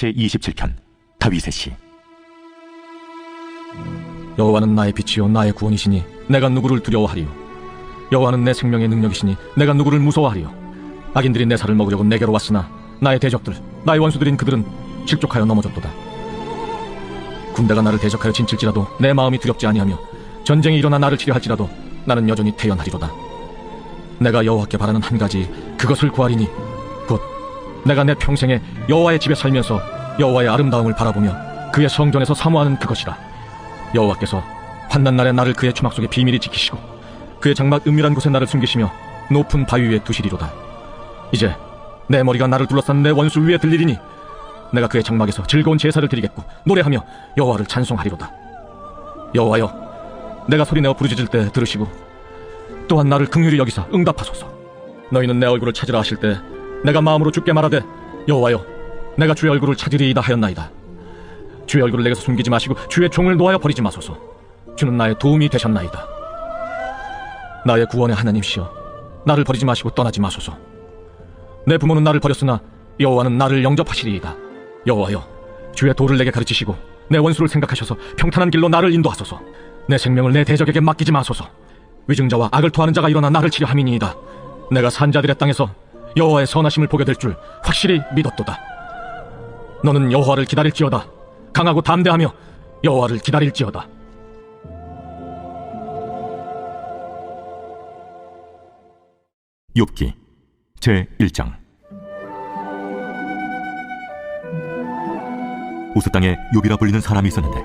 제27편 다윗의 시. 여호와는 나의 빛이요 나의 구원이시니 내가 누구를 두려워하리요. 여호와는 내 생명의 능력이시니 내가 누구를 무서워하리요. 악인들이 내 살을 먹으려고 내게로 왔으나 나의 대적들, 나의 원수들인 그들은 실족하여 넘어졌도다. 군대가 나를 대적하여 진칠지라도 내 마음이 두렵지 아니하며 전쟁이 일어나 나를 치려 할지라도 나는 여전히 태연하리로다. 내가 여호와께 바라는 한 가지, 그것을 구하리니 곧 내가 내 평생에 여호와의 집에 살면서 여호와의 아름다움을 바라보며 그의 성전에서 사모하는 그것이라. 여호와께서 환난날에 나를 그의 추막 속에 비밀히 지키시고 그의 장막 은밀한 곳에 나를 숨기시며 높은 바위 위에 두시리로다. 이제 내 머리가 나를 둘러싼 내 원수 위에 들리리니 내가 그의 장막에서 즐거운 제사를 드리겠고 노래하며 여호와를 찬송하리로다. 여호와여, 내가 소리내어 부르짖을 때 들으시고 또한 나를 긍휼히 여기사 응답하소서. 너희는 내 얼굴을 찾으라 하실 때 내가 마음으로 주께 말하되 여호와여, 내가 주의 얼굴을 찾으리이다 하였나이다. 주의 얼굴을 내게서 숨기지 마시고 주의 종을 놓아여 버리지 마소서. 주는 나의 도움이 되셨나이다. 나의 구원의 하나님시여, 나를 버리지 마시고 떠나지 마소서. 내 부모는 나를 버렸으나 여호와는 나를 영접하시리이다. 여호와여, 주의 도를 내게 가르치시고 내 원수를 생각하셔서 평탄한 길로 나를 인도하소서. 내 생명을 내 대적에게 맡기지 마소서. 위증자와 악을 토하는 자가 일어나 나를 치려 함이니이다. 내가 산자들의 땅에서 여호와의 선하심을 보게 될 줄 확실히 믿었도다. 너는 여호와를 기다릴지어다. 강하고 담대하며 여호와를 기다릴지어다. 욥기 제1장. 우스 땅에 욥이라 불리는 사람이 있었는데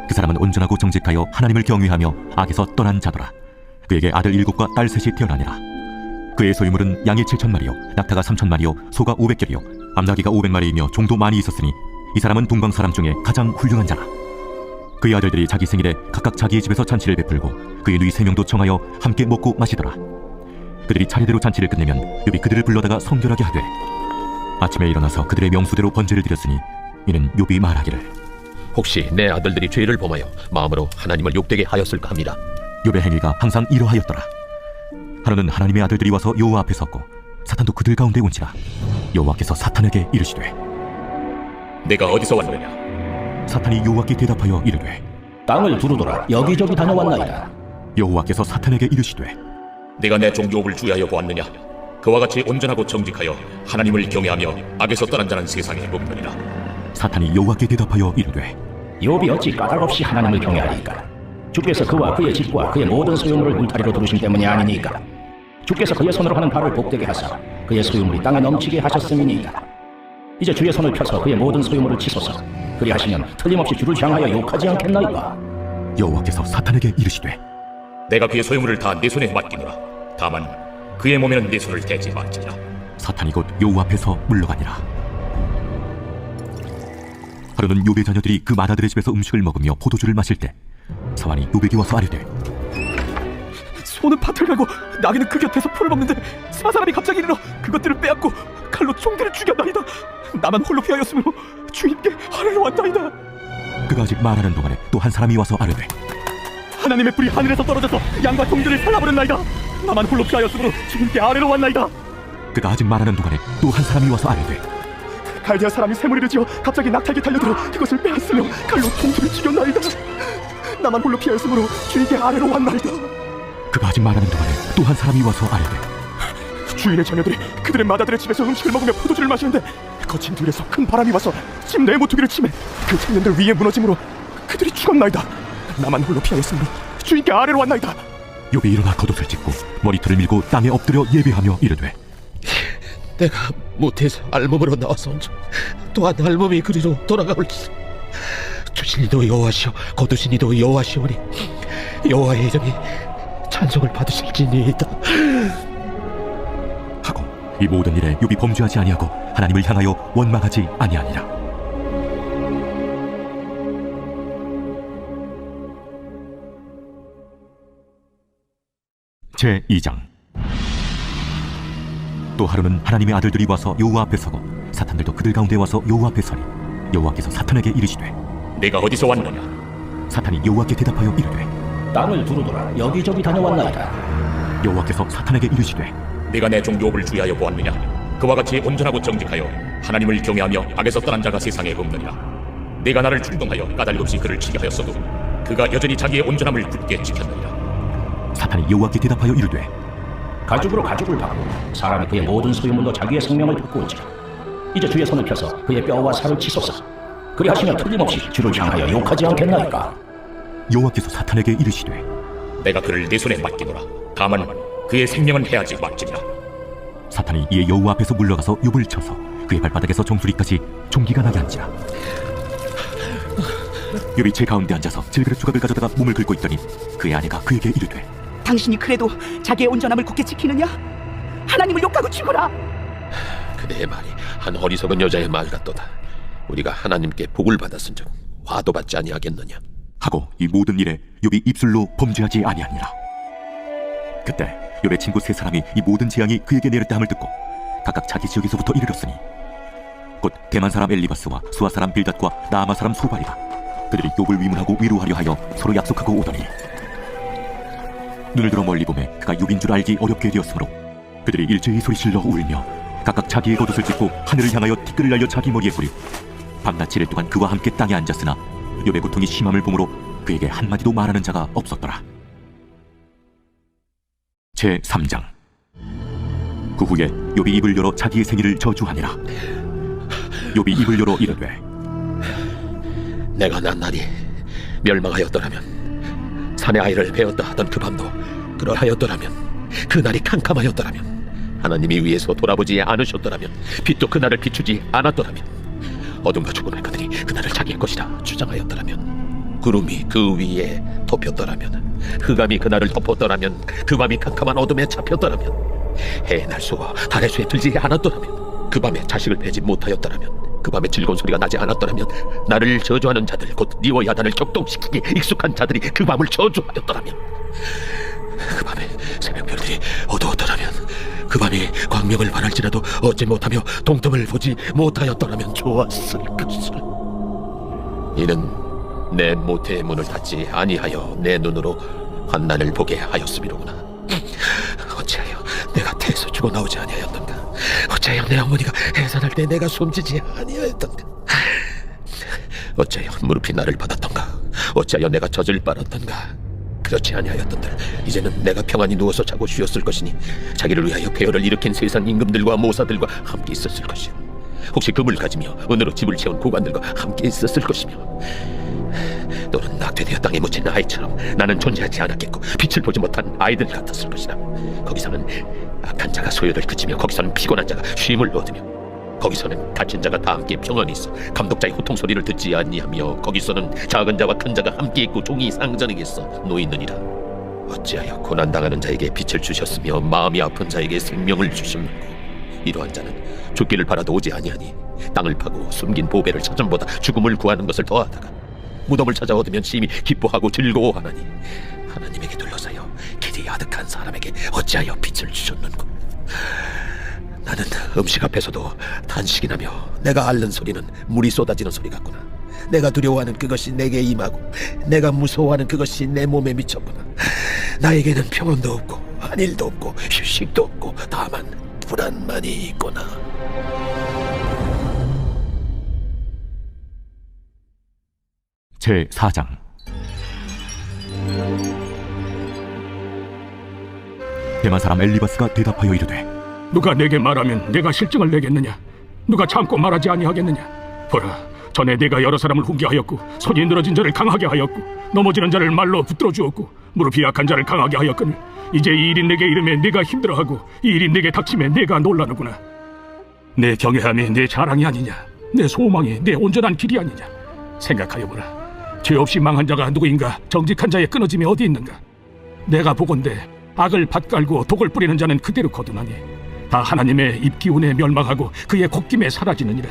그 사람은 온전하고 정직하여 하나님을 경외하며 악에서 떠난 자더라. 그에게 아들 7과 딸 3이 태어나니라. 그의 소유물은 양이 7,000마리요 낙타가 3,000마리요 소가 500개리요 암나귀가 500마리이며 종도 많이 있었으니 이 사람은 동방 사람 중에 가장 훌륭한 자라. 그의 아들들이 자기 생일에 각각 자기의 집에서 잔치를 베풀고 그의 누이 3명도 청하여 함께 먹고 마시더라. 그들이 차례대로 잔치를 끝내면 욥이 그들을 불러다가 성결하게 하되 아침에 일어나서 그들의 명수대로 번제를 드렸으니 이는 욥이 말하기를 혹시 내 아들들이 죄를 범하여 마음으로 하나님을 욕되게 하였을까 합니다. 욥의 행위가 항상 이러하였더라. 하루는 하나님의 아들들이 와서 여호와 앞에 섰고 사탄도 그들 가운데 온지라. 여호와께서 사탄에게 이르시되 내가 어디서 왔느냐? 사탄이 여호와께 대답하여 이르되 땅을 두루돌아 여기저기 다녀왔나이다. 여호와께서 사탄에게 이르시되 내가 내 종 욥을 주의하여 보았느냐? 그와 같이 온전하고 정직하여 하나님을 경외하며 악에서 떠난 자는 세상에 없느니라. 사탄이 여호와께 대답하여 이르되 욥이 어찌 까닭없이 하나님을 경외하리까? 주께서 그와 그의 집과 그의 모든 소유물을 울타리로 두르신 때문이 아니니까. 주께서 그의 손으로 하는 바를 복되게 하사 그의 소유물이 땅에 넘치게 하셨음이니이다. 이제 주의 손을 펴서 그의 모든 소유물을 치소서. 그리하시면 틀림없이 주를 향하여 욕하지 않겠나이까? 여호와께서 사탄에게 이르시되 내가 그의 소유물을 다 내 손에 맡기노라. 다만 그의 몸에는 내 손을 대지 말지라. 사탄이 곧 여호와 앞에서 물러가니라. 하루는 욥의 자녀들이 그 맏아들의 집에서 음식을 먹으며 포도주를 마실 때 사환이 욥에게 와서 아뢰되 소는 밭을 갈고 나귀는 그 곁에서 풀을 먹는데 사사람이 갑자기 일어나 그것들을 빼앗고 칼로 종들을 죽였나이다. 나만 홀로 피하였으므로 주인께 아뢰러 왔나이다. 그가 아직 말하는 동안에 또 한 사람이 와서 아뢰되 하나님의 불이 하늘에서 떨어져서 양과 종들을 살라버렸나이다. 나만 홀로 피하였으므로 주인께 아뢰러 왔나이다. 그가 아직 말하는 동안에 또 한 사람이 와서 아뢰되 갈대아 사람이 쇠무리를 지어 갑자기 낙타에게 달려들어 그것을 빼앗으며 칼로 종들을 죽였나이다. 나만 홀로 피하였으므로 주인께 아뢰러 왔나이다. 그가 아직 말하는 동안에 또 한 사람이 와서 아뢰되 주인의 자녀들이 그들의 맏아들의 집에서 음식을 먹으며 포도주를 마시는데 거친 들에서 큰 바람이 와서 집 내 모퉁이를 치매 그 청년들 위에 무너짐으로 그들이 죽었나이다. 나만 홀로 피하였으므로 주인께 아뢰러 왔나이다. 욥이 일어나 겉옷을 찢고 머리털을 밀고 땅에 엎드려 예배하며 이르되 내가 모태에서 알몸으로 나와서온즉 또한 알몸이 그리로 돌아가올지. 주신 이도 여호와시오 거두신 이도 여호와시오니 여호와의 이름이 찬송을 받으실지니이다 하고 이 모든 일에 욥이 범죄하지 아니하고 하나님을 향하여 원망하지 아니하니라. 제2장. 또 하루는 하나님의 아들들이 와서 여호와 앞에 서고 사탄들도 그들 가운데 와서 여호와 앞에 서니 여호와께서 사탄에게 이르시되 내가 어디서 왔느냐? 사탄이 여호와께 대답하여 이르되 땅을 두루돌아 여기저기 다녀왔나이다. 여호와께서 사탄에게 이르시되 내가 내 종 욥을 주의하여 보았느냐? 그와 같이 온전하고 정직하여 하나님을 경외하며 악에서 떠난 자가 세상에 없느니라. 내가 나를 충동하여 까닭없이 그를 치게 하였어도 그가 여전히 자기의 온전함을 굳게 지켰느니라. 사탄이 여호와께 대답하여 이르되 가죽으로 가죽을 받고 사람이 그의 모든 소유물로 자기의 생명을 바꾸었지라. 이제 주의 손을 펴서 그의 뼈와 살을 치소서. 그리하시면 틀림없이 주를 향하여 욕하지 않겠나이까. 여호와께서 사탄에게 이르시되 내가 그를 내 손에 맡기노라. 다만 그의 생명은 해하지 말지니라. 사탄이 이에 여호와 앞에서 물러가서 욥을 쳐서 그의 발바닥에서 정수리까지 종기가 나게 한지라. 욥이 제 가운데 앉아서 질그릇 조각을 가져다가 몸을 긁고 있더니 그의 아내가 그에게 이르되 당신이 그래도 자기의 온전함을 굳게 지키느냐? 하나님을 욕하고 죽어라. 그대의 말이 한 어리석은 여자의 말 같도다. 우리가 하나님께 복을 받았은즉 화도 받지 아니하겠느냐. 하고 이 모든 일에 욥이 입술로 범죄하지 아니하니라. 그때 욥의 친구 세 사람이 이 모든 재앙이 그에게 내렸다 함을 듣고 각각 자기 지역에서부터 이르렀으니 곧 대만 사람 엘리바스와 수아 사람 빌닷과 나아마 사람 소발이라. 그들이 욥을 위문하고 위로하려 하여 서로 약속하고 오더니 눈을 들어 멀리 보매 그가 욥인 줄 알기 어렵게 되었으므로 그들이 일제히 소리질러 울며 각각 자기의 겉옷을 찢고 하늘을 향하여 티끌을 날려 자기 머리에 뿌리고 밤낮 7일 동안 그와 함께 땅에 앉았으나 욥의 고통이 심함을 보므로 그에게 한마디도 말하는 자가 없었더라. 제3장. 그 후에 욥이 입을 열어 자기의 생일을 저주하니라. 욥이 입을 열어 이르되 내가 난 날이 멸망하였더라면 산의 아이를 베었다 하던 그 밤도 그러하였더라면 그 날이 캄캄하였더라면 하나님이 위에서 돌아보지 않으셨더라면 빛도 그 날을 비추지 않았더라면 어둠과 죽음의 그들이 그 날을 자기의 것이라 주장하였더라면 구름이 그 위에 덮였더라면 흑암이 그 날을 덮었더라면 그 밤이 캄캄한 어둠에 잡혔더라면 해의 날수와 달의 수에 들지 않았더라면 그 밤에 자식을 베지 못하였더라면 그 밤에 즐거운 소리가 나지 않았더라면 나를 저주하는 자들 곧 니와 야단을 격동시키기 익숙한 자들이 그 밤을 저주하였더라면 그 밤에 새벽별들이 어두웠더라면 그 밤이 광명을 발할지라도 얻지 못하며 동틈을 보지 못하였더라면 좋았을 것을. 이는 내 모태의 문을 닫지 아니하여 내 눈으로 환난을 보게 하였음이로구나. 어찌하여 내가 태에서 죽어 나오지 아니하였던가. 어찌하여 내 어머니가 해산할 때 내가 숨지지 아니하였던가. 어찌하여 무릎이 나를 받았던가. 어찌하여 내가 젖을 빨았던가. 그렇지 아니하였던들 이제는 내가 평안히 누워서 자고 쉬었을 것이니 자기를 위하여 폐허를 일으킨 세상 임금들과 모사들과 함께 있었을 것이요 혹시 금을 가지며 은으로 집을 채운 고관들과 함께 있었을 것이며 또는 낙태되어 땅에 묻힌 아이처럼 나는 존재하지 않았겠고 빛을 보지 못한 아이들 같았을 것이다. 거기서는 악한 자가 소요를 그치며 거기서는 피곤한 자가 쉼을 얻으며 거기서는 갇힌 자가 다 함께 평안히 있어 감독자의 호통 소리를 듣지 아니하며 거기서는 작은 자와 큰 자가 함께 있고 종이 상전에게서 놓이느니라. 어찌하여 고난당하는 자에게 빛을 주셨으며 마음이 아픈 자에게 생명을 주셨는고 이러한 자는 죽기를 바라도 오지 아니하니 땅을 파고 숨긴 보배를 찾음보다 죽음을 구하는 것을 더하다가 무덤을 찾아 얻으면 심히 기뻐하고 즐거워하나니 하나님에게 둘러싸여 길이 아득한 사람에게 어찌하여 빛을 주셨는고. 나는 음식 앞에서도 탄식이 나며 내가 앓는 소리는 물이 쏟아지는 소리 같구나. 내가 두려워하는 그것이 내게 임하고 내가 무서워하는 그것이 내 몸에 미쳤구나. 나에게는 평온도 없고 안일도 없고 휴식도 없고 다만 불안만이 있구나. 제4장. 대만 사람 엘리바스가 대답하여 이르되 누가 내게 말하면 내가 실증을 내겠느냐? 누가 참고 말하지 아니하겠느냐? 보라, 전에 내가 여러 사람을 훈계하였고 손이 늘어진 자를 강하게 하였고 넘어지는 자를 말로 붙들어 주었고 무릎이 약한 자를 강하게 하였거늘 이제 이 일이 내게 이르면 내가 힘들어하고 이 일이 내게 닥치면 내가 놀라는구나. 내 경외함이 내 자랑이 아니냐? 내 소망이 내 온전한 길이 아니냐? 생각하여보라. 죄 없이 망한 자가 누구인가? 정직한 자의 끊어짐이 어디 있는가? 내가 보건대 악을 밭갈고 독을 뿌리는 자는 그대로 거두나니 다 하나님의 입기운에 멸망하고 그의 곱김에 사라지느니라.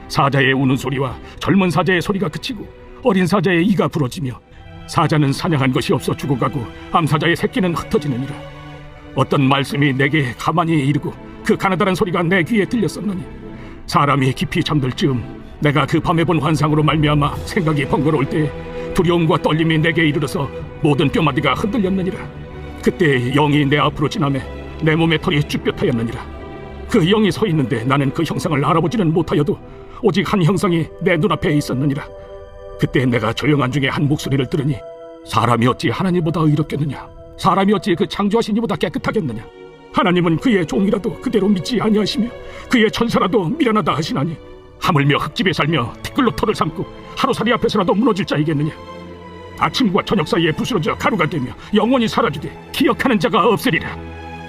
사자의 우는 소리와 젊은 사자의 소리가 그치고 어린 사자의 이가 부러지며 사자는 사냥한 것이 없어 죽어가고 암사자의 새끼는 흩어지느니라. 어떤 말씀이 내게 가만히 이르고 그 가나다란 소리가 내 귀에 들렸었느니 사람이 깊이 잠들 즈음 내가 그 밤에 본 환상으로 말미암아 생각이 번거로울 때 두려움과 떨림이 내게 이르러서 모든 뼈마디가 흔들렸느니라. 그때 영이 내 앞으로 지나매 내 몸의 털이 쭈뼛하였느니라. 그 영이 서 있는데 나는 그 형상을 알아보지는 못하여도 오직 한 형상이 내 눈앞에 있었느니라. 그때 내가 조용한 중에 한 목소리를 들으니 사람이 어찌 하나님보다 의롭겠느냐, 사람이 어찌 그 창조하신 이보다 깨끗하겠느냐. 하나님은 그의 종이라도 그대로 믿지 아니하시며 그의 천사라도 미련하다 하시나니 하물며 흙집에 살며 티끌로 터를 삼고 하루살이 앞에서라도 무너질 자이겠느냐. 아침과 저녁 사이에 부스러져 가루가 되며 영원히 사라지되 기억하는 자가 없으리라.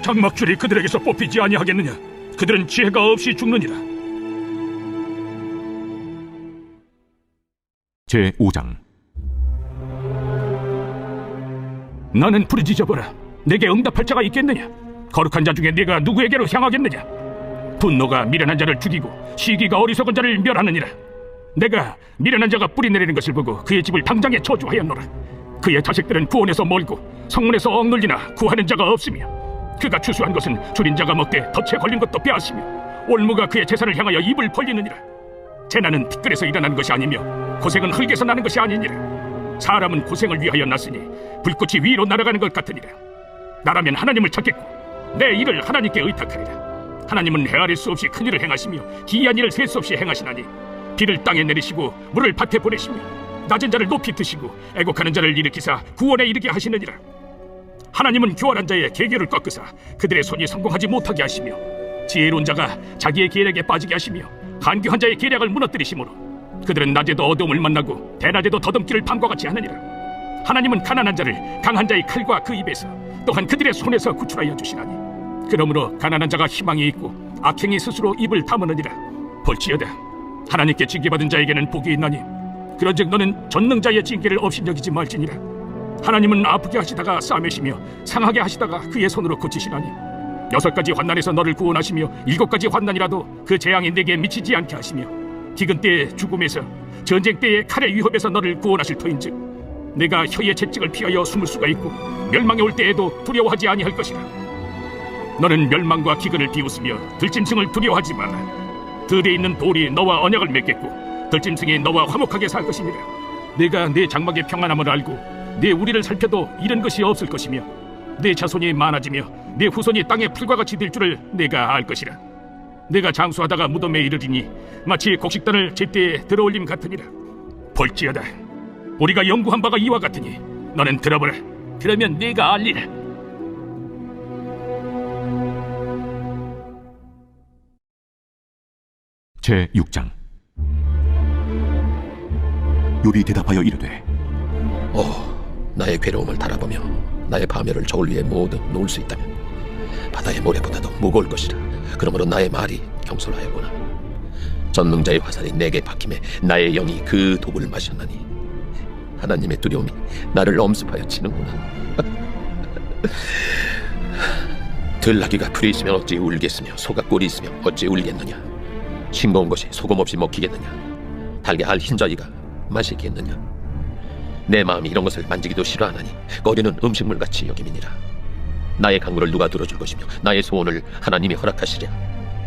장막줄이 그들에게서 뽑히지 아니하겠느냐. 그들은 지혜가 없이 죽느니라. 제5장. 나는 부르짖어보라. 내게 응답할 자가 있겠느냐. 거룩한 자 중에 네가 누구에게로 향하겠느냐. 분노가 미련한 자를 죽이고 시기가 어리석은 자를 멸하느니라. 내가 미련한 자가 뿌리 내리는 것을 보고 그의 집을 당장에 저주하였노라. 그의 자식들은 구원에서 멀고 성문에서 억눌리나 구하는 자가 없으며 그가 추수한 것은 줄인 자가 먹되 덫에 걸린 것도 빼앗으며 올무가 그의 재산을 향하여 입을 벌리느니라. 재난은 티끌에서 일어나는 것이 아니며 고생은 흙에서 나는 것이 아니니라. 사람은 고생을 위하여 났으니 불꽃이 위로 날아가는 것 같으니라. 나라면 하나님을 찾겠고 내 일을 하나님께 의탁하리라. 하나님은 헤아릴 수 없이 큰 일을 행하시며 기이한 일을 셀 수 없이 행하시나니 비를 땅에 내리시고 물을 밭에 보내시며 낮은 자를 높이 드시고 애곡하는 자를 일으키사 구원에 이르게 하시느니라. 하나님은 교활한 자의 계교를 꺾으사 그들의 손이 성공하지 못하게 하시며 지혜로운 자가 자기의 계략에 빠지게 하시며 간교한 자의 계략을 무너뜨리시므로 그들은 낮에도 어두움을 만나고 대낮에도 더듬기를 밤과 같이 하느니라. 하나님은 가난한 자를 강한 자의 칼과 그 입에서 또한 그들의 손에서 구출하여 주시나니 그러므로 가난한 자가 희망이 있고 악행이 스스로 입을 다무느니라. 볼지어다 하나님께 징계받은 자에게는 복이 있나니 그런즉 너는 전능자의 징계를 업신여기지 말지니라. 하나님은 아프게 하시다가 싸매시며 상하게 하시다가 그의 손으로 고치시나니 6가지 환난에서 너를 구원하시며 7가지 환난이라도 그 재앙이 내게 미치지 않게 하시며 기근 때의 죽음에서 전쟁 때의 칼의 위협에서 너를 구원하실 터인즉 내가 혀의 채찍을 피하여 숨을 수가 있고 멸망이 올 때에도 두려워하지 아니할 것이라. 너는 멸망과 기근을 비웃으며 들짐승을 두려워하지 마라. 들에 있는 돌이 너와 언약을 맺겠고 들짐승이 너와 화목하게 살 것이니라. 내가 내 장막의 평안함을 알고 내 우리를 살펴도 잃은 것이 없을 것이며 내 자손이 많아지며 내 후손이 땅의 풀과 같이 될 줄을 내가 알 것이라. 내가 장수하다가 무덤에 이르리니 마치 곡식단을 제때에 들어올림 같으니라. 볼지어다 우리가 연구한 바가 이와 같으니 너는 들어보라. 그러면 네가 알리라. 제6장. 욥이 대답하여 이르되 나의 괴로움을 달아보며 나의 파멸을 저울 위에 모두 놓을 수 있다면 바다의 모래보다도 무거울 것이라. 그러므로 나의 말이 경솔하였구나. 전능자의 화살이 내게 박힘에 나의 영이 그 독을 마셨나니 하나님의 두려움이 나를 엄습하여 치는구나. 들나귀가 풀이 있으면 어찌 울겠으며 소가 꿀이 있으면 어찌 울겠느냐. 싱거운 것이 소금 없이 먹히겠느냐. 달게 알 흰자위가 마시겠느냐. 내 마음이 이런 것을 만지기도 싫어하나니 꺼리는 음식물같이 여김이니라. 나의 간구를 누가 들어줄 것이며 나의 소원을 하나님이 허락하시랴.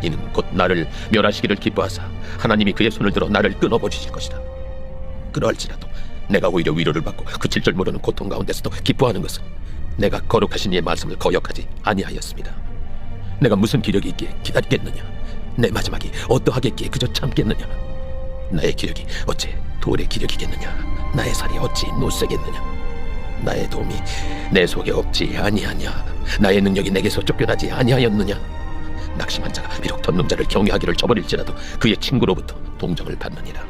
이는 곧 나를 멸하시기를 기뻐하사 하나님이 그의 손을 들어 나를 끊어버리실 것이다. 그러할지라도 내가 오히려 위로를 받고 그칠 줄 모르는 고통 가운데서도 기뻐하는 것은 내가 거룩하신 이의 말씀을 거역하지 아니하였습니다. 내가 무슨 기력이 있기에 기다리겠느냐. 내 마지막이 어떠하겠기에 그저 참겠느냐. 나의 기력이 어찌 돌의 기력이겠느냐. 나의 살이 어찌 노쇠겠느냐. 나의 도움이 내 속에 없지 아니하냐. 나의 능력이 내게서 쫓겨나지 아니하였느냐. 낙심한 자가 비록 전능자를 경외하기를 저버릴지라도 그의 친구로부터 동정을 받느니라.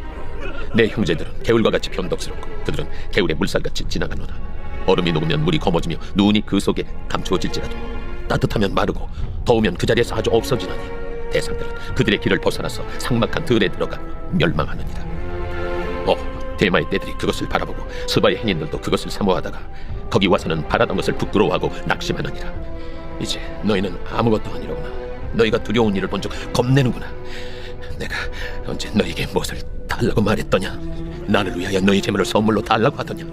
내 형제들은 개울과 같이 변덕스럽고 그들은 개울의 물살같이 지나가노라. 얼음이 녹으면 물이 검어지며 눈이 그 속에 감추어질지라도 따뜻하면 마르고 더우면 그 자리에서 아주 없어지나니 대상들은 그들의 길을 벗어나서 삭막한 들에 들어가 멸망하느니라. 대마의 떼들이 그것을 바라보고 스바의 행인들도 그것을 사모하다가 거기 와서는 바라던 것을 부끄러워하고 낙심하느니라. 이제 너희는 아무것도 아니로구나. 너희가 두려운 일을 본 적 겁내는구나. 내가 언제 너희에게 무엇을 달라고 말했더냐. 나를 위하여 너희 재물을 선물로 달라고 하더냐.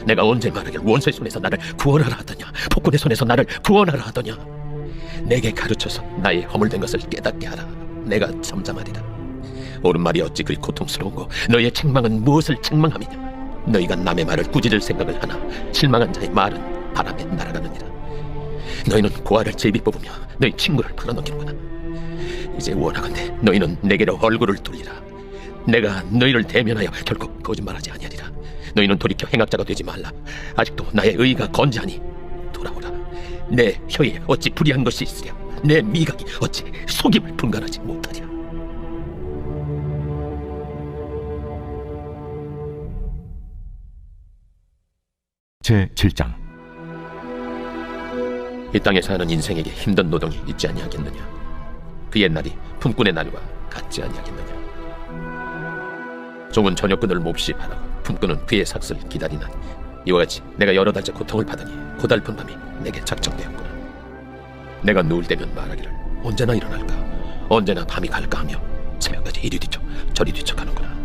내가 언제 말하길 원수의 손에서 나를 구원하라 하더냐. 폭군의 손에서 나를 구원하라 하더냐. 내게 가르쳐서 나의 허물된 것을 깨닫게 하라. 내가 잠잠하리라. 옳은 말이 어찌 그리 고통스러운고 너희의 책망은 무엇을 책망함이냐. 너희가 남의 말을 꾸짖을 생각을 하나 실망한 자의 말은 바람에 날아가느니라. 너희는 고아를 제비 뽑으며 너희 친구를 팔아넘기는구나. 이제 원하건대 너희는 내게로 얼굴을 돌리라. 내가 너희를 대면하여 결코 거짓말하지 아니하리라. 너희는 돌이켜 행악자가 되지 말라. 아직도 나의 의가 건재하니 돌아오라. 내 혀에 어찌 불의한 것이 있으랴. 내 미각이 어찌 속임을 분간하지 못하랴. 제7장. 이 땅에 사는 인생에게 힘든 노동이 있지 아니하겠느냐. 그 옛날이 품꾼의 날과 같지 아니하겠느냐. 종은 저녁근을 몹시 바라고 품꾼은 그의 삭슬을 기다리나니 이와 같이 내가 여러 달째 고통을 받으니 고달픈 밤이 내게 작정되었구나. 내가 누울 때면 말하기를 언제나 일어날까, 언제나 밤이 갈까 하며 새벽까지 이리 뒤척 저리 뒤척하는구나.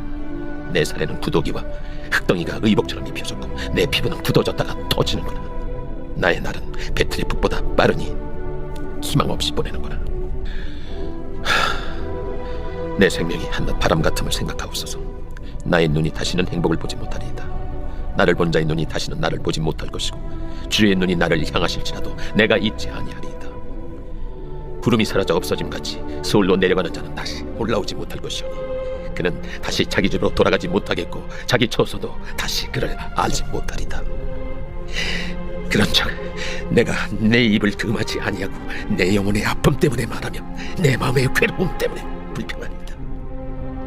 내 살에는 부독이와 흙덩이가 의복처럼 입혀졌고 내 피부는 굳어졌다가 터지는구나. 나의 날은 배틀의 북보다 빠르니 희망 없이 보내는구나. 내 생명이 한낱 바람 같음을 생각하옵소서. 나의 눈이 다시는 행복을 보지 못하리이다. 나를 본 자의 눈이 다시는 나를 보지 못할 것이고 주의 눈이 나를 향하실지라도 내가 잊지 아니하리이다. 구름이 사라져 없어짐같이 서울로 내려가는 자는 다시 올라오지 못할 것이오니 그는 다시 자기 집으로 돌아가지 못하겠고 자기 처소도 다시 그를 알지 못하리다. 그런즉 내가 내 입을 금하지 아니하고 내 영혼의 아픔 때문에 말하며 내 마음의 괴로움 때문에 불평하리이다.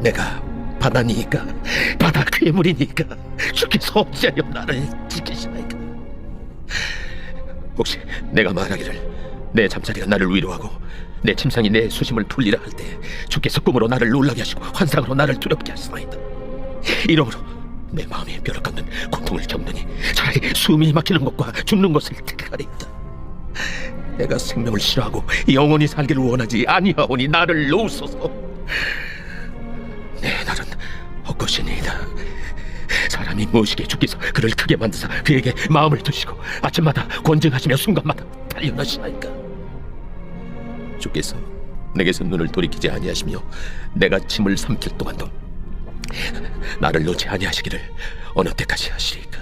내가 바다니까 바다 괴물이니까 주께서 어찌하여 나를 지키시나이까. 혹시 내가 말하기를 내 잠자리가 나를 위로하고 내 침상이 내 수심을 풀리라 할 때 주께서 꿈으로 나를 놀라게 하시고 환상으로 나를 두렵게 하시나이다. 이러므로 내 마음에 벼락 깎는 고통을 겪느니 차라리 숨이 막히는 것과 죽는 것을 택하리이다. 내가 생명을 싫어하고 영원히 살기를 원하지 아니하오니 나를 놓으소서. 내 날은 헛것이니이다. 사람이 무엇이기에 주께서 그를 크게 만드사 그에게 마음을 두시고 아침마다 권증하시며 순간마다 단련하시나이까. 주께서 내게서 눈을 돌이키지 아니하시며 내가 침을 삼킬 동안도 나를 놓지 아니하시기를 어느 때까지 하시리까.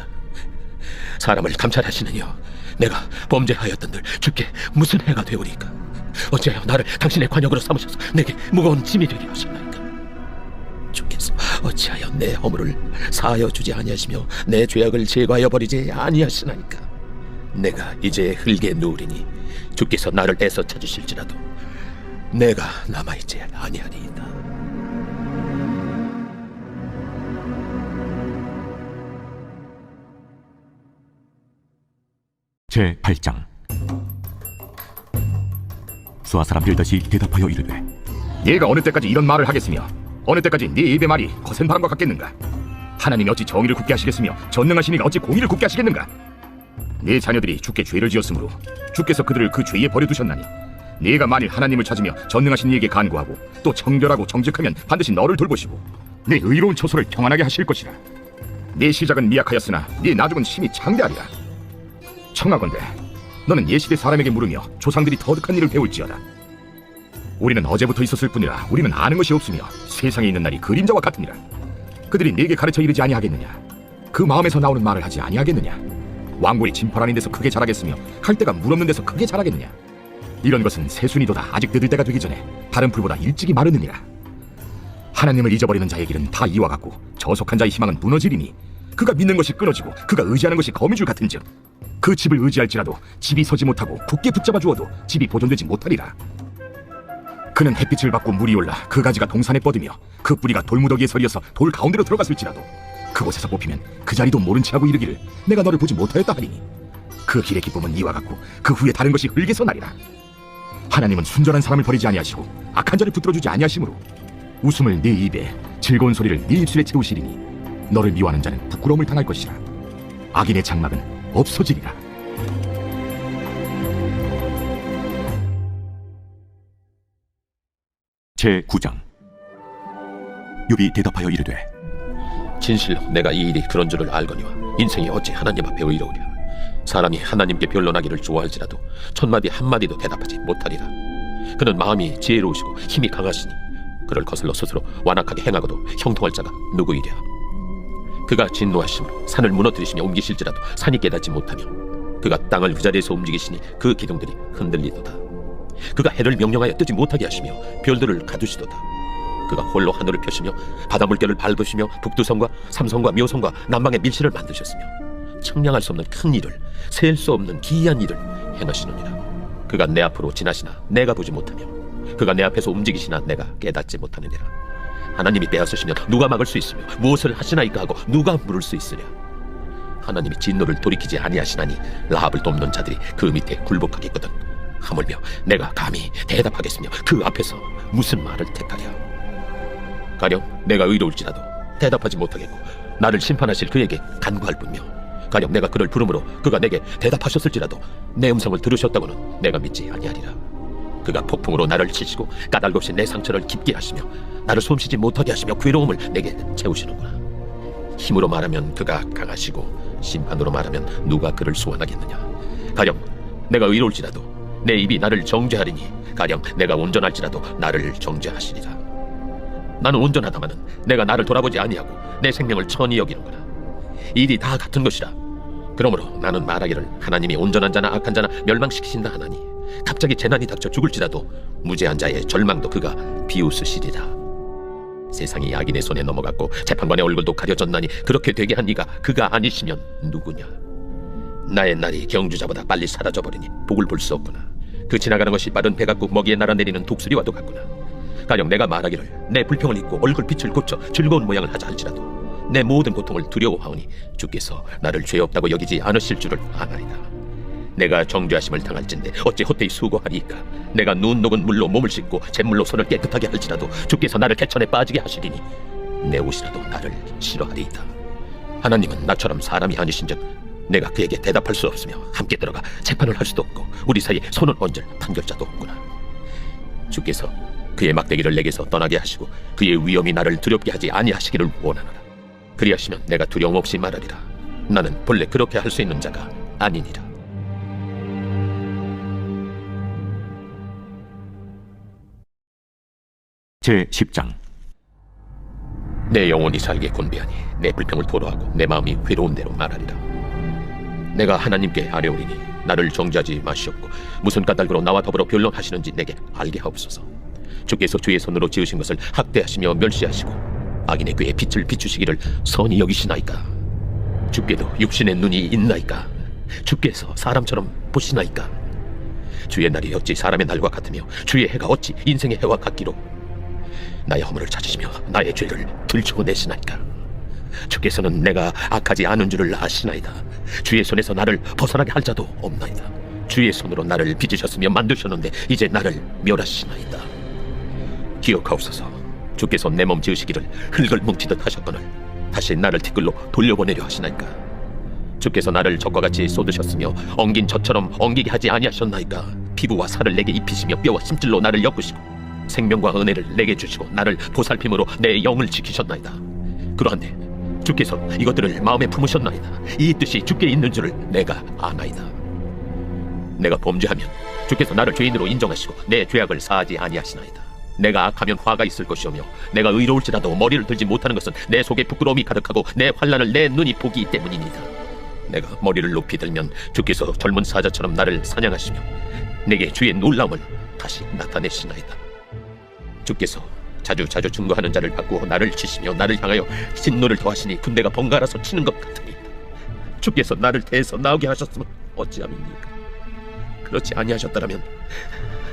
사람을 감찰하시느니여 내가 범죄하였던들 주께 무슨 해가 되오리까. 어찌하여 나를 당신의 관역으로 삼으셔서 내게 무거운 짐이 되게 하시나이까. 주께서 어찌하여 내 허물을 사하여 주지 아니하시며 내 죄악을 제거하여 버리지 아니하시나이까. 내가 이제 흙에 누우리니 주께서 나를 애써 찾으실지라도 내가 남아있지 아니하리이다. 제8장. 수아 사람 빌닷이 대답하여 이르되 네가 어느 때까지 이런 말을 하겠으며 어느 때까지 네 입의 말이 거센 바람과 같겠는가. 하나님이 어찌 정의를 굳게 하시겠으며 전능하신 이가 어찌 공의를 굳게 하시겠는가. 네 자녀들이 주께 죄를 지었으므로 주께서 그들을 그 죄에 버려두셨나니 네가 만일 하나님을 찾으며 전능하신 이에게 간구하고 또 정결하고 정직하면 반드시 너를 돌보시고 네 의로운 처소를 평안하게 하실 것이라. 네 시작은 미약하였으나 네 나중은 심히 창대하리라. 청하건대 너는 예시대 사람에게 물으며 조상들이 터득한 일을 배울지어다. 우리는 어제부터 있었을 뿐이라 우리는 아는 것이 없으며 세상에 있는 날이 그림자와 같으니라. 그들이 네게 가르쳐 이르지 아니하겠느냐. 그 마음에서 나오는 말을 하지 아니하겠느냐. 왕골이 진팔 아닌 데서 크게 자라겠으며 칼대가 물 없는 데서 크게 자라겠느냐. 이런 것은 새순이도다 아직 늦을 때가 되기 전에 다른 풀보다 일찍이 마르느니라. 하나님을 잊어버리는 자의 길은 다 이와 같고 저속한 자의 희망은 무너지리니 그가 믿는 것이 끊어지고 그가 의지하는 것이 거미줄 같은즉 그 집을 의지할지라도 집이 서지 못하고 굳게 붙잡아 주어도 집이 보존되지 못하리라. 그는 햇빛을 받고 물이 올라 그 가지가 동산에 뻗으며 그 뿌리가 돌무더기에 서리어서 돌 가운데로 들어갔을지라도 그곳에서 뽑히면 그 자리도 모른 채 하고 이르기를 내가 너를 보지 못하였다 하리니 그 길의 기쁨은 이와 같고 그 후에 다른 것이 흙에서 나리라. 하나님은 순전한 사람을 버리지 아니하시고 악한 자를 붙들어주지 아니하시므로 웃음을 네 입에 즐거운 소리를 네 입술에 채우시리니 너를 미워하는 자는 부끄러움을 당할 것이라. 악인의 장막은 없어지리라. 제9장. 욥이 대답하여 이르되 진실로 내가 이 일이 그런 줄을 알거니와 인생이 어찌 하나님 앞에 의로우랴. 사람이 하나님께 변론하기를 좋아할지라도 첫마디 한마디도 대답하지 못하리라. 그는 마음이 지혜로우시고 힘이 강하시니 그를 거슬러 스스로 완악하게 행하고도 형통할 자가 누구이랴. 그가 진노하심으로 산을 무너뜨리시며 옮기실지라도 산이 깨닫지 못하며 그가 땅을 그 자리에서 움직이시니 그 기둥들이 흔들리도다. 그가 해를 명령하여 뜨지 못하게 하시며 별들을 가두시도다. 그가 홀로 하늘을 펴시며 바다 물결을 밟으시며 북두성과 삼성과 묘성과 남방의 밀실을 만드셨으며 청량할 수 없는 큰 일을, 셀 수 없는 기이한 일을 행하시느니라. 그가 내 앞으로 지나시나 내가 보지 못하며 그가 내 앞에서 움직이시나 내가 깨닫지 못하느니라. 하나님이 빼앗으시면 누가 막을 수 있으며 무엇을 하시나이까 하고 누가 물을 수 있으랴. 하나님이 진노를 돌이키지 아니하시나니 라합을 돕는 자들이 그 밑에 굴복하겠거든. 하물며 내가 감히 대답하겠으며 그 앞에서 무슨 말을 택하랴. 가령 내가 의로울지라도 대답하지 못하겠고 나를 심판하실 그에게 간구할 뿐이며 가령 내가 그를 부름으로 그가 내게 대답하셨을지라도 내 음성을 들으셨다고는 내가 믿지 아니하리라. 그가 폭풍으로 나를 치시고 까닭없이 내 상처를 깊게 하시며 나를 숨쉬지 못하게 하시며 괴로움을 내게 채우시는구나. 힘으로 말하면 그가 강하시고 심판으로 말하면 누가 그를 소환하겠느냐. 가령 내가 의로울지라도 내 입이 나를 정죄하리니 가령 내가 온전할지라도 나를 정죄하시리라. 나는 온전하다마는 내가 나를 돌아보지 아니하고 내 생명을 천히 여기는구나. 일이 다 같은 것이라. 그러므로 나는 말하기를 하나님이 온전한 자나 악한 자나 멸망시키신다 하나니 갑자기 재난이 닥쳐 죽을지라도 무죄한 자의 절망도 그가 비웃으시리라. 세상이 악인의 손에 넘어갔고 재판관의 얼굴도 가려졌나니 그렇게 되게 한 이가 그가 아니시면 누구냐. 나의 날이 경주자보다 빨리 사라져버리니 복을 볼 수 없구나. 그 지나가는 것이 빠른 배 같고 먹이에 날아내리는 독수리와도 같구나. 가령 내가 말하기를 내 불평을 잊고 얼굴빛을 고쳐 즐거운 모양을 하자 할지라도 내 모든 고통을 두려워하오니 주께서 나를 죄 없다고 여기지 않으실 줄을 아나이다. 내가 정죄하심을 당할진대 어찌 헛되이 수고하리이까. 내가 눈 녹은 물로 몸을 씻고 잿물로 손을 깨끗하게 할지라도 주께서 나를 개천에 빠지게 하시리니 내 옷이라도 나를 싫어하리이다. 하나님은 나처럼 사람이 아니신즉 내가 그에게 대답할 수 없으며 함께 들어가 재판을 할 수도 없고 우리 사이에 손을 얹을 판결자도 없구나. 주께서 그의 막대기를 내게서 떠나게 하시고 그의 위엄이 나를 두렵게 하지 아니하시기를 원하노라. 그리하시면 내가 두려움 없이 말하리라. 나는 본래 그렇게 할 수 있는 자가 아니니라. 제10장. 내 영혼이 살게 곤비하니 내 불평을 토로하고 내 마음이 괴로운 대로 말하리라. 내가 하나님께 아뢰오리니 나를 정죄하지 마시옵고 무슨 까닭으로 나와 더불어 변론하시는지 내게 알게 하옵소서. 주께서 주의 손으로 지으신 것을 학대하시며 멸시하시고 악인의 꾀에 빛을 비추시기를 선히 여기시나이까. 주께도 육신의 눈이 있나이까. 주께서 사람처럼 보시나이까. 주의 날이 어찌 사람의 날과 같으며 주의 해가 어찌 인생의 해와 같기로. 나의 허물을 찾으시며 나의 죄를 들추어내시나이까. 주께서는 내가 악하지 않은 줄을 아시나이다. 주의 손에서 나를 벗어나게 할 자도 없나이다. 주의 손으로 나를 빚으셨으며 만드셨는데 이제 나를 멸하시나이다. 기억하옵소서. 주께서 내 몸 지으시기를 흙을 뭉치듯 하셨거늘 다시 나를 티끌로 돌려보내려 하시나이까. 주께서 나를 젖과 같이 쏟으셨으며 엉긴 젖처럼 엉기게 하지 아니하셨나이까. 피부와 살을 내게 입히시며 뼈와 심줄로 나를 엮으시고 생명과 은혜를 내게 주시고 나를 보살핌으로 내 영을 지키셨나이다. 그러한데 주께서 이것들을 마음에 품으셨나이다. 이 뜻이 주께 있는 줄을 내가 아나이다. 내가 범죄하면 주께서 나를 죄인으로 인정하시고 내 죄악을 사하지 아니하시나이다. 내가 악하면 화가 있을 것이오며 내가 의로울지라도 머리를 들지 못하는 것은 내 속에 부끄러움이 가득하고 내 환난을 내 눈이 보기 때문이니이다. 내가 머리를 높이 들면 주께서 젊은 사자처럼 나를 사냥하시며 내게 주의 놀라움을 다시 나타내시나이다. 주께서 자주 증거하는 자를 바꾸어 나를 치시며 나를 향하여 진노를 더하시니 군대가 번갈아서 치는 것 같으니이다. 주께서 나를 대해서 나오게 하셨으면 어찌함입니까? 그렇지 아니하셨더라면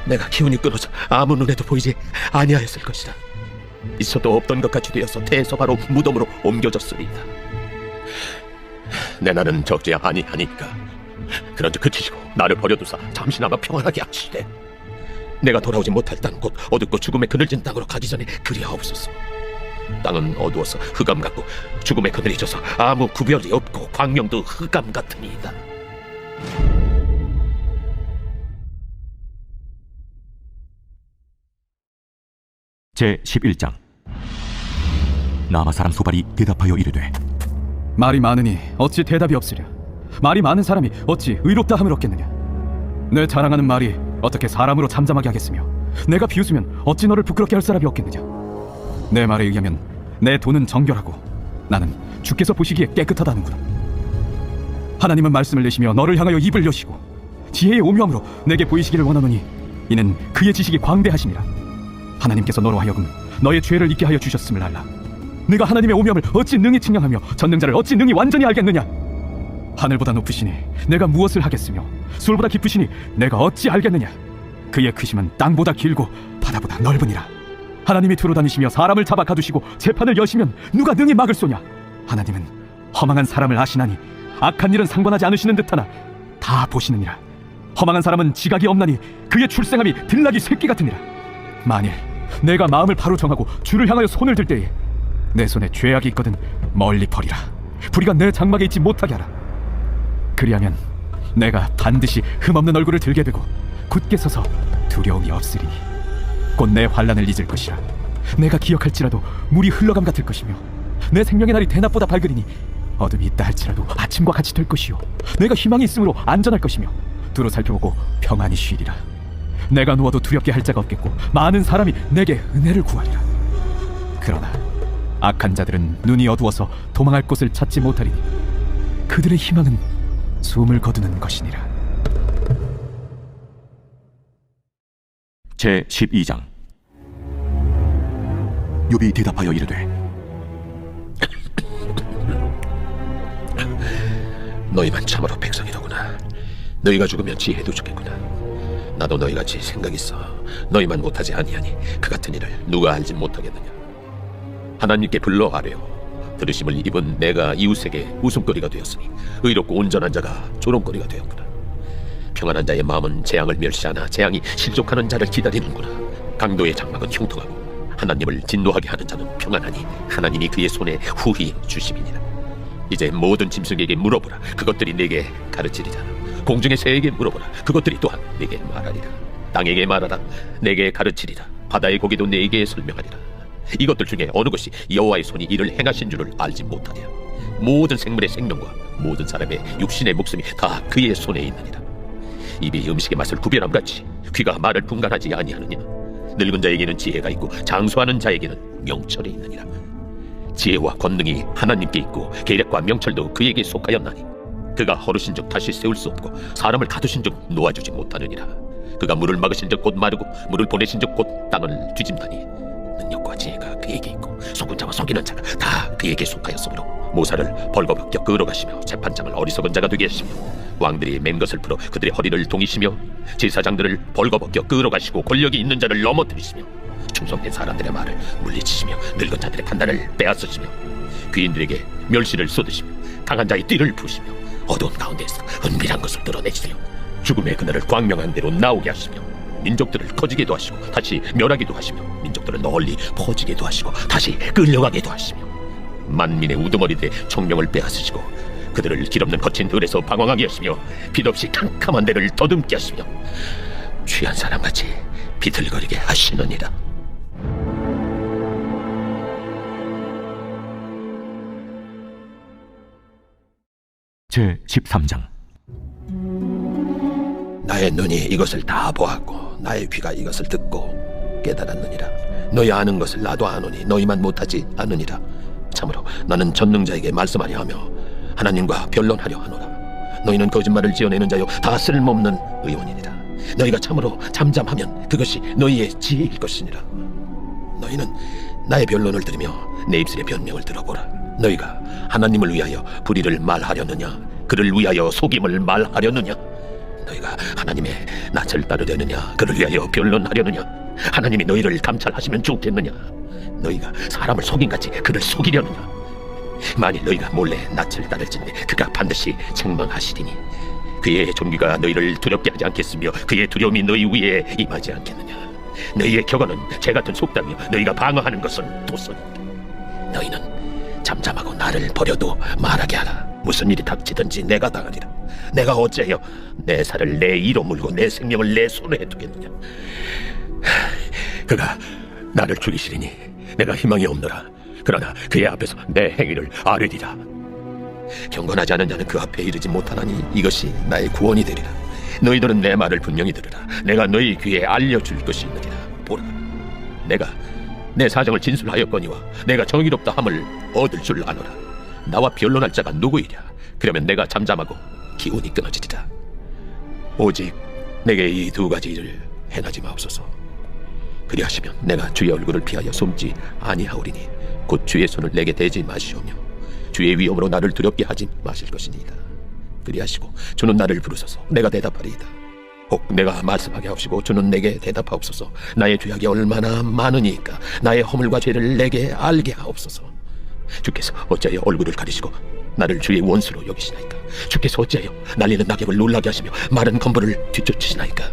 내가 기운이 끊어져 아무 눈에도 보이지 아니하였을 것이다. 있어도 없던 것 같이 되어서 태에서 바로 무덤으로 옮겨졌으리이다. 내 날은 적지 아니하니까 그런즉 그치시고 나를 버려두사 잠시나마 평안하게 하시되 내가 돌아오지 못할 땅 곧 어둡고 죽음의 그늘진 땅으로 가기 전에 그리하옵소서. 땅은 어두워서 흑암 같고 죽음의 그늘이 져서 아무 구별이 없고 광명도 흑암 같으니이다. 제11장. 나마 사람 소발이 대답하여 이르되 말이 많으니 어찌 대답이 없으랴. 말이 많은 사람이 어찌 의롭다 함을 얻겠느냐. 내 자랑하는 말이 어떻게 사람으로 잠잠하게 하겠으며 내가 비웃으면 어찌 너를 부끄럽게 할 사람이 없겠느냐. 내 말에 의하면 내 돈은 정결하고 나는 주께서 보시기에 깨끗하다는구나. 하나님은 말씀을 내시며 너를 향하여 입을 여시고 지혜의 오묘함으로 내게 보이시기를 원하노니 이는 그의 지식이 광대하심이라. 하나님께서 너로 하여금 너의 죄를 잊게 하여 주셨음을 알라. 네가 하나님의 오명을 어찌 능히 측량하며 전능자를 어찌 능히 완전히 알겠느냐? 하늘보다 높으시니 내가 무엇을 하겠으며 수월보다 깊으시니 내가 어찌 알겠느냐? 그의 크심은 땅보다 길고 바다보다 넓으니라. 하나님이 두루 다니시며 사람을 잡아 가두시고 재판을 여시면 누가 능히 막을 소냐? 하나님은 허망한 사람을 아시나니 악한 일은 상관하지 않으시는 듯하나 다 보시느니라. 허망한 사람은 지각이 없나니 그의 출생함이 들나귀 새끼 같으니라. 만일 내가 마음을 바로 정하고 주를 향하여 손을 들 때에 내 손에 죄악이 있거든 멀리 버리라. 불의가 내 장막에 있지 못하게 하라. 그리하면 내가 반드시 흠없는 얼굴을 들게 되고 굳게 서서 두려움이 없으리니 곧 내 환난을 잊을 것이라. 내가 기억할지라도 물이 흘러감 같을 것이며 내 생명의 날이 대낮보다 밝으리니 어둠이 있다 할지라도 아침과 같이 될 것이요 내가 희망이 있으므로 안전할 것이며 두루 살펴보고 평안히 쉬리라. 내가 누워도 두렵게 할 자가 없겠고 많은 사람이 내게 은혜를 구하리라. 그러나 악한 자들은 눈이 어두워서 도망할 곳을 찾지 못하리니 그들의 희망은 숨을 거두는 것이니라. 제 12장. 욥이 대답하여 이르되 너희만 참으로 백성이로구나. 너희가 죽으면 지혜도 죽겠구나. 나도 너희같이 생각이 있어 너희만 못하지 아니하니 그 같은 일을 누가 알지 못하겠느냐. 하나님께 불러 아뢰어 들으심을 입은 내가 이웃에게 웃음거리가 되었으니 의롭고 온전한 자가 조롱거리가 되었구나. 평안한 자의 마음은 재앙을 멸시하나 재앙이 실족하는 자를 기다리는구나. 강도의 장막은 흉통하고 하나님을 진노하게 하는 자는 평안하니 하나님이 그의 손에 후히 주심이니라. 이제 모든 짐승에게 물어보라. 그것들이 내게 가르치리라. 공중의 새에게 물어보라. 그것들이 또한 내게 말하리라. 땅에게 말하라. 내게 가르치리라. 바다의 고기도 내게 설명하리라. 이것들 중에 어느 것이 여호와의 손이 이를 행하신 줄을 알지 못하랴. 모든 생물의 생명과 모든 사람의 육신의 목숨이 다 그의 손에 있느니라. 입이 음식의 맛을 구별함 같이 귀가 말을 분간하지 아니하느냐. 늙은 자에게는 지혜가 있고 장수하는 자에게는 명철이 있느니라. 지혜와 권능이 하나님께 있고 계략과 명철도 그에게 속하였나니 그가 허르신 적 다시 세울 수 없고 사람을 가두신 적 놓아주지 못하느니라. 그가 물을 막으신 적 곧 마르고 물을 보내신 적 곧 땅을 뒤집다니 능력과 지혜가 그에게 있고 속은 자와 속이는 자가 다 그에게 속하였으므로 모사를 벌거벗겨 끌어가시며 재판장을 어리석은 자가 되게 하시며 왕들이 맨 것을 풀어 그들의 허리를 동이시며 제사장들을 벌거벗겨 끌어가시고 권력이 있는 자를 넘어뜨리시며 충성된 사람들의 말을 물리치시며 늙은 자들의 판단을 빼앗으시며 귀인들에게 멸시를 쏟으시며 강한 자의 띠를 부시며 어두운 가운데에서 은밀한 것을 드러내시며 죽음의 그날을 광명한 대로 나오게 하시며 민족들을 커지게도 하시고 다시 멸하기도 하시며 민족들을 널리 퍼지게도 하시고 다시 끌려가게도 하시며 만민의 우두머리들의 총명을 빼앗으시고 그들을 길없는 거친 들에서 방황하게 하시며 빛없이 캄캄한 데를 더듬게 하시며 취한 사람같이 비틀거리게 하시느니라. 제 13장. 나의 눈이 이것을 다 보았고 나의 귀가 이것을 듣고 깨달았느니라. 너희 아는 것을 나도 아노니 너희만 못하지 않으니라. 참으로 나는 전능자에게 말씀하려 하며 하나님과 변론하려 하노라. 너희는 거짓말을 지어내는 자요 다 쓸모없는 의원이니라. 너희가 참으로 잠잠하면 그것이 너희의 지혜일 것이니라. 너희는 나의 변론을 들으며 내 입술의 변명을 들어보라. 너희가 하나님을 위하여 불의를 말하려느냐 그를 위하여 속임을 말하려느냐. 너희가 하나님의 낯을 따르려느냐 그를 위하여 변론하려느냐. 하나님이 너희를 감찰하시면 좋겠느냐. 너희가 사람을 속임같이 그를 속이려느냐. 만일 너희가 몰래 낯을 따를진대 그가 반드시 책망하시리니 그의 존귀가 너희를 두렵게 하지 않겠으며 그의 두려움이 너희 위에 임하지 않겠느냐. 너희의 격언은 재같은 속담이요 너희가 방어하는 것은 도선이니 너희는 잠잠하고 나를 버려도 말하게 하라. 무슨 일이 닥치든지 내가 당하리라. 내가 어찌하여 내 살을 내 이로 물고 내 생명을 내 손에 두겠느냐. 그가 나를 죽이시리니 내가 희망이 없노라. 그러나 그의 앞에서 내 행위를 아뢰리라. 경건하지 않은 자는 그 앞에 이르지 못하나니 이것이 나의 구원이 되리라. 너희들은 내 말을 분명히 들으라. 내가 너희 귀에 알려줄 것이 있느니라. 보라, 내가 내 사정을 진술하였거니와 내가 정의롭다 함을 얻을 줄 아노라. 나와 변론할 자가 누구이랴. 그러면 내가 잠잠하고 기운이 끊어지리라. 오직 내게 이 두 가지 일을 행하지 마옵소서. 그리하시면 내가 주의 얼굴을 피하여 숨지 아니하오리니 곧 주의 손을 내게 대지 마시오며 주의 위엄으로 나를 두렵게 하지 마실 것이니이다. 그리하시고 주는 나를 부르소서. 내가 대답하리이다. 혹 내가 말씀하게 하시고 주는 내게 대답하옵소서. 나의 죄악이 얼마나 많으니까 나의 허물과 죄를 내게 알게 하옵소서. 주께서 어찌하여 얼굴을 가리시고 나를 주의 원수로 여기시나이까? 주께서 어찌하여 날리는 낙엽을 놀라게 하시며 마른 건물을 뒤쫓으시나이까?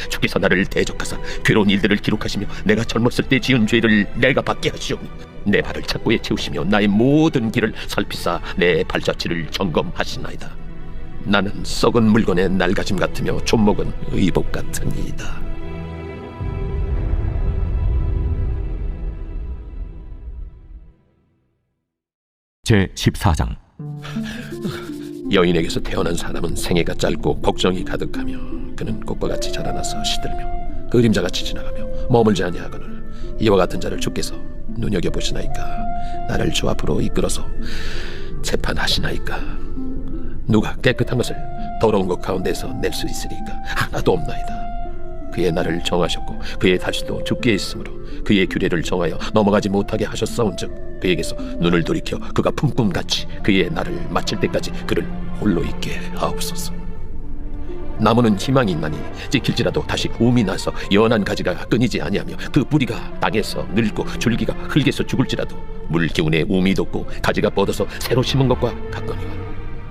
주께서 나를 대적하사 괴로운 일들을 기록하시며 내가 젊었을 때 지은 죄를 내가 받게 하시오니 내 발을 착고에 채우시며 나의 모든 길을 살피사 내 발자취를 점검하시나이다. 나는 썩은 물건의 낡아짐 같으며 좀먹은 의복 같으니이다. 제14장. 여인에게서 태어난 사람은 생애가 짧고 걱정이 가득하며 그는 꽃과 같이 자라나서 시들며 그림자같이 지나가며 머물지 아니하거늘 이와 같은 자를 주께서 눈여겨보시나이까? 나를 주 앞으로 이끌어서 재판하시나이까? 누가 깨끗한 것을 더러운 것 가운데서 낼 수 있으리까? 하나도 없나이다. 그의 날을 정하셨고 그의 다시도 주께 있으므로 그의 규례를 정하여 넘어가지 못하게 하셨사온즉 그에게서 눈을 돌이켜 그가 품꿈같이 그의 날을 마칠 때까지 그를 홀로 있게 하옵소서. 나무는 희망이 있나니 찍힐지라도 다시 봄이 나서 연한 가지가 끊이지 아니하며 그 뿌리가 땅에서 늙고 줄기가 흙에서 죽을지라도 물 기운에 움이 돋고 가지가 뻗어서 새로 심은 것과 같거니와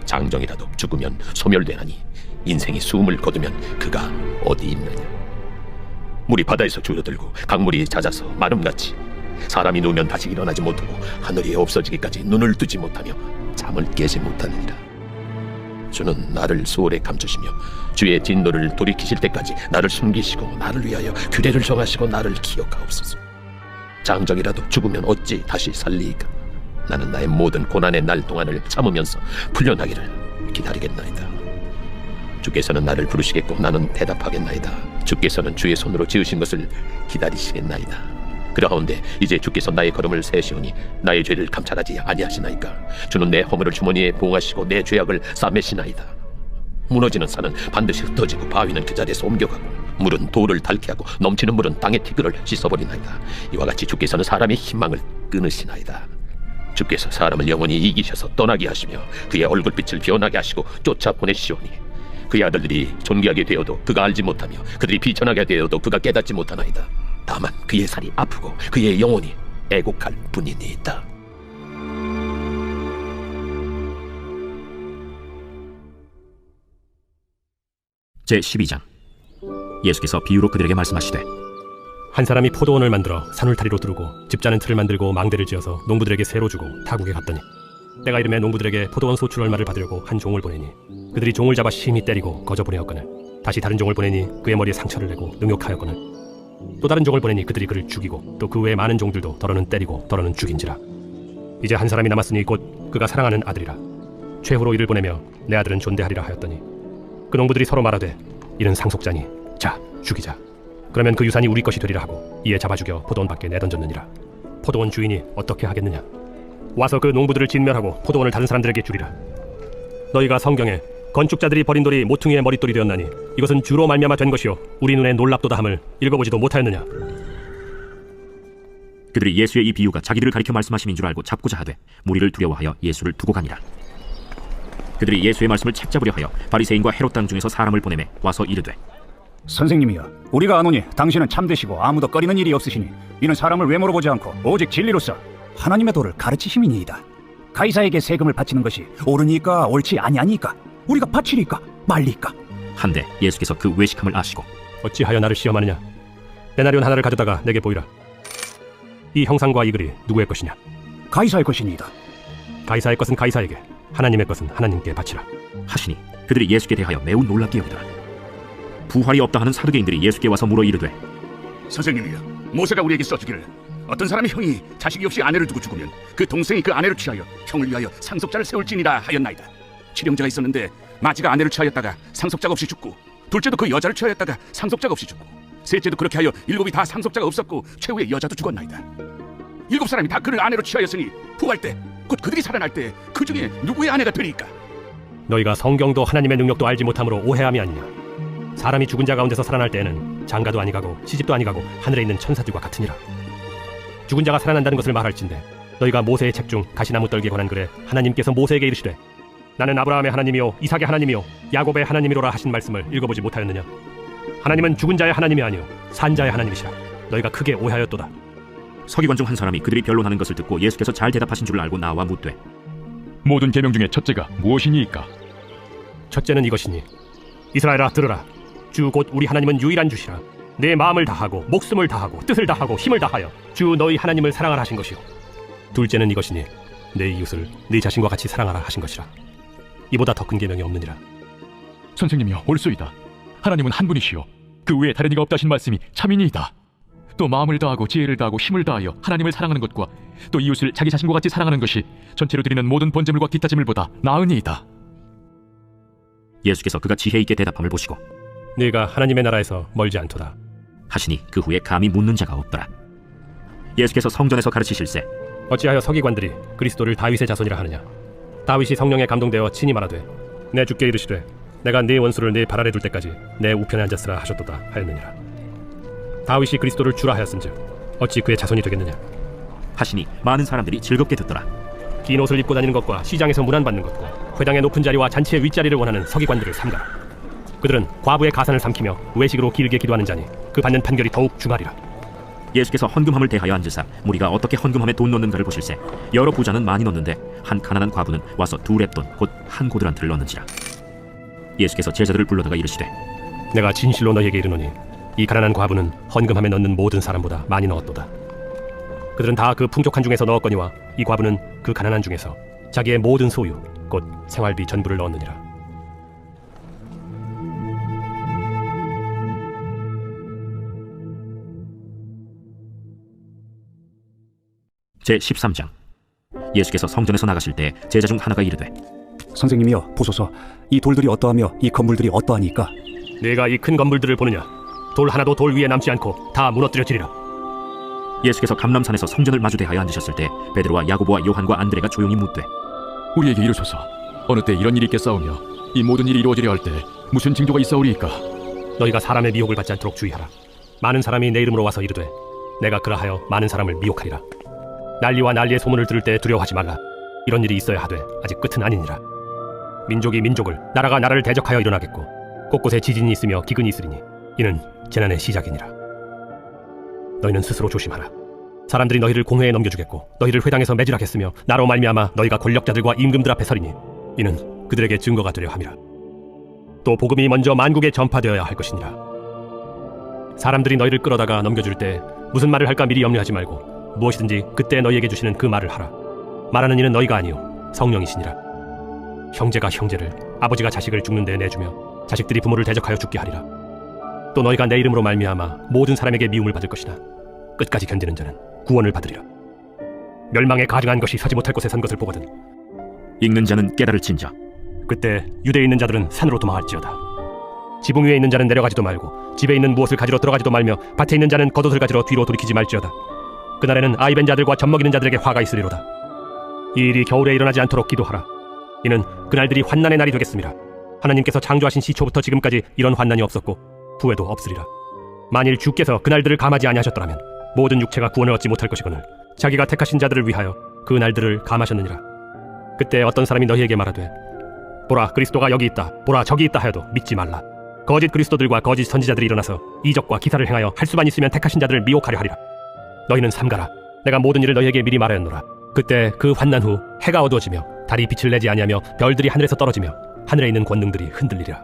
장정이라도 죽으면 소멸되나니 인생이 숨을 거두면 그가 어디 있느냐. 물이 바다에서 줄어들고 강물이 잦아서 마름같이 사람이 누우면 다시 일어나지 못하고 하늘이 없어지기까지 눈을 뜨지 못하며 잠을 깨지 못하느니라. 주는 나를 소홀에 감추시며 주의 진노를 돌이키실 때까지 나를 숨기시고 나를 위하여 규례를 정하시고 나를 기억하옵소서. 장정이라도 죽으면 어찌 다시 살리이까? 나는 나의 모든 고난의 날 동안을 참으면서 풀려나기를 기다리겠나이다. 주께서는 나를 부르시겠고 나는 대답하겠나이다. 주께서는 주의 손으로 지으신 것을 기다리시겠나이다. 그러하온데 이제 주께서 나의 걸음을 세시오니 나의 죄를 감찰하지 아니하시나이까? 주는 내 허물을 주머니에 봉하시고 내 죄악을 싸매시나이다. 무너지는 산은 반드시 흩어지고 바위는 그 자리에서 옮겨가고 물은 돌을 닳게 하고 넘치는 물은 땅의 티끌을 씻어버리나이다. 이와 같이 주께서는 사람의 희망을 끊으시나이다. 주께서 사람을 영원히 이기셔서 떠나게 하시며 그의 얼굴빛을 변하게 하시고 쫓아보내시오니 그의 아들들이 존귀하게 되어도 그가 알지 못하며 그들이 비천하게 되어도 그가 깨닫지 못하나이다. 다만 그의 살이 아프고 그의 영혼이 애곡할 뿐이니이다. 제12장. 예수께서 비유로 그들에게 말씀하시되 한 사람이 포도원을 만들어 산울타리로 두르고 집자는 틀을 만들고 망대를 지어서 농부들에게 새로 주고 타국에 갔더니 때가 이르매 농부들에게 포도원 소출 얼마를 받으려고 한 종을 보내니 그들이 종을 잡아 심히 때리고 거저 보내었거늘 다시 다른 종을 보내니 그의 머리에 상처를 내고 능욕하였거늘 또 다른 종을 보내니 그들이 그를 죽이고 또 그 외에 많은 종들도 더러는 때리고 더러는 죽인지라. 이제 한 사람이 남았으니 곧 그가 사랑하는 아들이라. 최후로 이를 보내며 내 아들은 존대하리라 하였더니 그 농부들이 서로 말하되 이는 상속자니 자 죽이자. 그러면 그 유산이 우리 것이 되리라 하고 이에 잡아 죽여 포도원 밖에 내던졌느니라. 포도원 주인이 어떻게 하겠느냐? 와서 그 농부들을 진멸하고 포도원을 다른 사람들에게 주리라. 너희가 성경에 건축자들이 버린 돌이 모퉁이의 머릿돌이 되었나니 이것은 주로 말미암아 된 것이요 우리 눈에 놀랍도다 함을 읽어보지도 못하였느냐? 그들이 예수의 이 비유가 자기들을 가리켜 말씀하심인 줄 알고 잡고자 하되 무리를 두려워하여 예수를 두고 가니라. 그들이 예수의 말씀을 책잡으려 하여 바리새인과 헤롯 당 중에서 사람을 보내매 와서 이르되 선생님이여, 우리가 아노니 당신은 참되시고 아무도 꺼리는 일이 없으시니 이는 사람을 외모로 보지 않고 오직 진리로서 하나님의 도를 가르치심이니이다. 가이사에게 세금을 바치는 것이 옳으니까 옳지 아니하니까 우리가 바치리까 말리까? 한데 예수께서 그 외식함을 아시고 어찌하여 나를 시험하느냐? 데나리온 하나를 가져다가 내게 보이라. 이 형상과 이 글이 누구의 것이냐? 가이사의 것이니이다. 가이사의 것은 가이사에게, 하나님의 것은 하나님께 바치라 하시니 그들이 예수께 대하여 매우 놀랍게 여기더라. 부활이 없다 하는 사두개인들이 예수께 와서 물어 이르되 선생님이여, 모세가 우리에게 써주기를 어떤 사람의 형이 자식이 없이 아내를 두고 죽으면 그 동생이 그 아내를 취하여 형을 위하여 상속자를 세울지니라 하였나이다. 칠형제가 있었는데 마지가 아내를 취하였다가 상속자가 없이 죽고 둘째도 그 여자를 취하였다가 상속자가 없이 죽고 셋째도 그렇게 하여 일곱이 다 상속자가 없었고 최후의 여자도 죽었나이다. 일곱 사람이 다 그를 아내로 취하였으니 부활 때 곧 그들이 살아날 때 그 중에 누구의 아내가 되리까? 너희가 성경도 하나님의 능력도 알지 못함으로 오해함이 아니냐? 사람이 죽은 자 가운데서 살아날 때에는 장가도 아니가고 시집도 아니가고 하늘에 있는 천사들과 같으니라. 죽은 자가 살아난다는 것을 말할진대 너희가 모세의 책 중 가시나무 떨기에 관한 글에 하나님께서 모세에게 이르시되 나는 아브라함의 하나님이요 이삭의 하나님이요 야곱의 하나님이로라 하신 말씀을 읽어보지 못하였느냐. 하나님은 죽은 자의 하나님이 아니요 산 자의 하나님이시라. 너희가 크게 오해하였도다. 서기관 중 한 사람이 그들이 변론하는 것을 듣고 예수께서 잘 대답하신 줄을 알고 나와 묻되 모든 계명 중에 첫째가 무엇이니이까? 첫째는 이것이니 이스라엘아 들으라. 주 곧 우리 하나님은 유일한 주시라. 내 마음을 다하고 목숨을 다하고 뜻을 다하고 힘을 다하여 주 너희 하나님을 사랑하라 하신 것이요. 둘째는 이것이니 내 이웃을 네 자신과 같이 사랑하라 하신 것이라. 이보다 더 큰 계명이 없느니라. 선생님이여 옳소이다. 하나님은 한 분이시요 그 외에 다른 이가 없다신 말씀이 참이니이다. 또 마음을 다하고 지혜를 다하고 힘을 다하여 하나님을 사랑하는 것과 또 이웃을 자기 자신과 같이 사랑하는 것이 전체로 드리는 모든 번제물과 기타 제물보다 나으니이다. 예수께서 그가 지혜 있게 대답함을 보시고 네가 하나님의 나라에서 멀지 않도다 하시니 그 후에 감히 묻는 자가 없더라. 예수께서 성전에서 가르치실세 어찌하여 서기관들이 그리스도를 다윗의 자손이라 하느냐. 다윗이 성령에 감동되어 친히 말하되 내 주께 이르시되 내가 네 원수를 네 발 아래 둘 때까지 내 우편에 앉았으라 하셨도다 하였느니라. 다윗이 그리스도를 주라 하였은즉 어찌 그의 자손이 되겠느냐 하시니 많은 사람들이 즐겁게 듣더라. 긴 옷을 입고 다니는 것과 시장에서 문안받는 것과 회당의 높은 자리와 잔치의 윗자리를 원하는 서기관들을 삼가라. 그들은 과부의 가산을 삼키며 외식으로 길게 기도하는 자니 그 받는 판결이 더욱 중하리라. 예수께서 헌금함을 대하여 앉으사 무리가 어떻게 헌금함에 돈 넣는가를 보실세 여러 부자는 많이 넣는데 한 가난한 과부는 와서 2렙돈 곧 한 고드란트를 넣는지라. 예수께서 제자들을 불러다가 이르시되 내가 진실로 너희에게 이르노니 이 가난한 과부는 헌금함에 넣는 모든 사람보다 많이 넣었도다. 그들은 다 그 풍족한 중에서 넣었거니와 이 과부는 그 가난한 중에서 자기의 모든 소유 곧 생활비 전부를 넣었느니라. 제13장 예수께서 성전에서 나가실 때 제자 중 하나가 이르되 선생님이여 보소서 이 돌들이 어떠하며 이 건물들이 어떠하니까. 네가 이 큰 건물들을 보느냐. 돌 하나도 돌 위에 남지 않고 다 무너뜨려지리라. 예수께서 감람산에서 성전을 마주대하여 앉으셨을 때 베드로와 야고보와 요한과 안드레가 조용히 묻되 우리에게 이르소서 어느 때 이런 일이 있겠사오며 이 모든 일이 이루어지려 할 때 무슨 징조가 있사오리이까? 너희가 사람의 미혹을 받지 않도록 주의하라. 많은 사람이 내 이름으로 와서 이르되 내가 그라하여 많은 사람을 미혹하리라. 난리와 난리의 소문을 들을 때 두려워하지 말라. 이런 일이 있어야 하되 아직 끝은 아니니라. 민족이 민족을 나라가 나라를 대적하여 일어나겠고 곳곳에 지진이 있으며 기근이 있으리니 이는 재난의 시작이니라. 너희는 스스로 조심하라. 사람들이 너희를 공회에 넘겨주겠고 너희를 회당에서 매질하겠으며 나로 말미암아 너희가 권력자들과 임금들 앞에 서리니 이는 그들에게 증거가 되려 함이라. 또 복음이 먼저 만국에 전파되어야 할 것이니라. 사람들이 너희를 끌어다가 넘겨줄 때 무슨 말을 할까 미리 염려하지 말고 무엇이든지 그때 너희에게 주시는 그 말을 하라. 말하는 이는 너희가 아니요 성령이시니라. 형제가 형제를 아버지가 자식을 죽는 데 내주며 자식들이 부모를 대적하여 죽게 하리라. 또 너희가 내 이름으로 말미암아 모든 사람에게 미움을 받을 것이나 끝까지 견디는 자는 구원을 받으리라. 멸망에 가증한 것이 서지 못할 곳에 선 것을 보거든 읽는 자는 깨달을진저. 그때 유대에 있는 자들은 산으로 도망할지어다. 지붕 위에 있는 자는 내려가지도 말고 집에 있는 무엇을 가지러 들어가지도 말며 밭에 있는 자는 겉옷을 가지러 뒤로 돌이키지 말지어다. 그날에는 아이벤 자들과 젖먹이는 자들에게 화가 있으리로다. 이 일이 겨울에 일어나지 않도록 기도하라. 이는 그날들이 환난의 날이 되겠습니다. 하나님께서 창조하신 시초부터 지금까지 이런 환난이 없었고 후에도 없으리라. 만일 주께서 그날들을 감하지 아니하셨더라면 모든 육체가 구원을 얻지 못할 것이거늘 자기가 택하신 자들을 위하여 그 날들을 감하셨느니라. 그때 어떤 사람이 너희에게 말하되 보라 그리스도가 여기 있다 보라 저기 있다 하여도 믿지 말라. 거짓 그리스도들과 거짓 선지자들이 일어나서 이적과 기사를 행하여 할 수만 있으면 택하신 자들을 미혹하려 하리라. 너희는 삼가라. 내가 모든 일을 너희에게 미리 말하였노라. 그때 그 환난 후 해가 어두워지며 달이 빛을 내지 아니하며 별들이 하늘에서 떨어지며 하늘에 있는 권능들이 흔들리리라.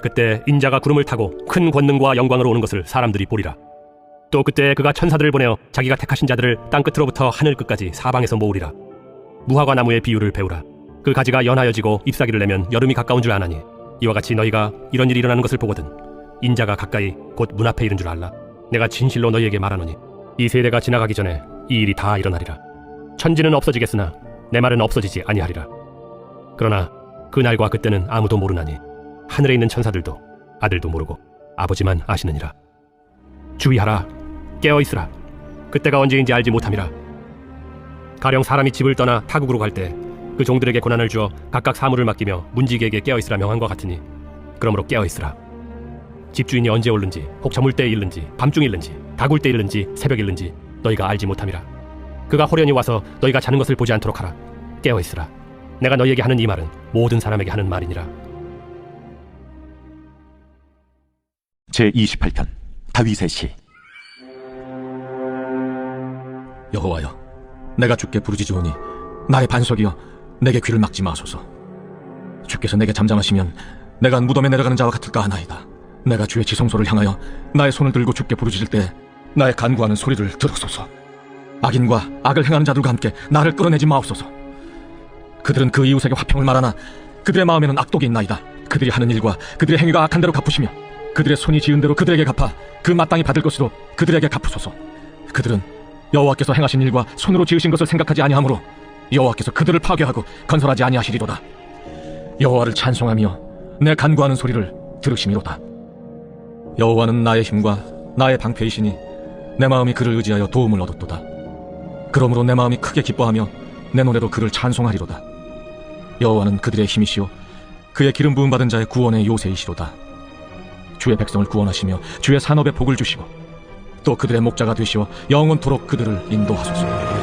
그때 인자가 구름을 타고 큰 권능과 영광으로 오는 것을 사람들이 보리라. 또 그때 그가 천사들을 보내어 자기가 택하신 자들을 땅끝으로부터 하늘 끝까지 사방에서 모으리라. 무화과 나무의 비유를 배우라. 그 가지가 연하여지고 잎사귀를 내면 여름이 가까운 줄 아나니 이와 같이 너희가 이런 일이 일어나는 것을 보거든 인자가 가까이 곧 문 앞에 이른 줄 알라. 내가 진실로 너희에게 말하노니 이 세대가 지나가기 전에 이 일이 다 일어나리라. 천지는 없어지겠으나 내 말은 없어지지 아니하리라. 그러나 그 날과 그때는 아무도 모르나니 하늘에 있는 천사들도 아들도 모르고 아버지만 아시느니라. 주의하라. 깨어있으라. 그때가 언제인지 알지 못함이라. 가령 사람이 집을 떠나 타국으로 갈 때 그 종들에게 고난을 주어 각각 사물을 맡기며 문지기에게 깨어있으라 명한 것 같으니 그러므로 깨어있으라. 집주인이 언제 오는지, 혹 저물 때에 일는지, 밤중 일는지, 다굴 때 일는지, 새벽 일는지 너희가 알지 못함이라. 그가 호련히 와서 너희가 자는 것을 보지 않도록 하라. 깨어 있으라. 내가 너희에게 하는 이 말은 모든 사람에게 하는 말이니라. 제28편 다윗의 시. 여호와여, 내가 주께 부르짖으오니 나의 반석이여, 내게 귀를 막지 마소서. 주께서 내게 잠잠하시면 내가 무덤에 내려가는 자와 같을까 하나이다. 내가 주의 지성소를 향하여 나의 손을 들고 주께 부르짖을 때 나의 간구하는 소리를 들으소서. 악인과 악을 행하는 자들과 함께 나를 끌어내지 마옵소서. 그들은 그 이웃에게 화평을 말하나 그들의 마음에는 악독이 있나이다. 그들이 하는 일과 그들의 행위가 악한 대로 갚으시며 그들의 손이 지은 대로 그들에게 갚아 그 마땅히 받을 것으로 그들에게 갚으소서. 그들은 여호와께서 행하신 일과 손으로 지으신 것을 생각하지 아니하므로 여호와께서 그들을 파괴하고 건설하지 아니하시리로다. 여호와를 찬송하며 내 간구하는 소리를 들으시미로다. 여호와는 나의 힘과 나의 방패이시니 내 마음이 그를 의지하여 도움을 얻었도다. 그러므로 내 마음이 크게 기뻐하며 내 노래로 그를 찬송하리로다. 여호와는 그들의 힘이시오 그의 기름 부음 받은 자의 구원의 요새이시로다. 주의 백성을 구원하시며 주의 산업에 복을 주시고 또 그들의 목자가 되시어 영원토록 그들을 인도하소서.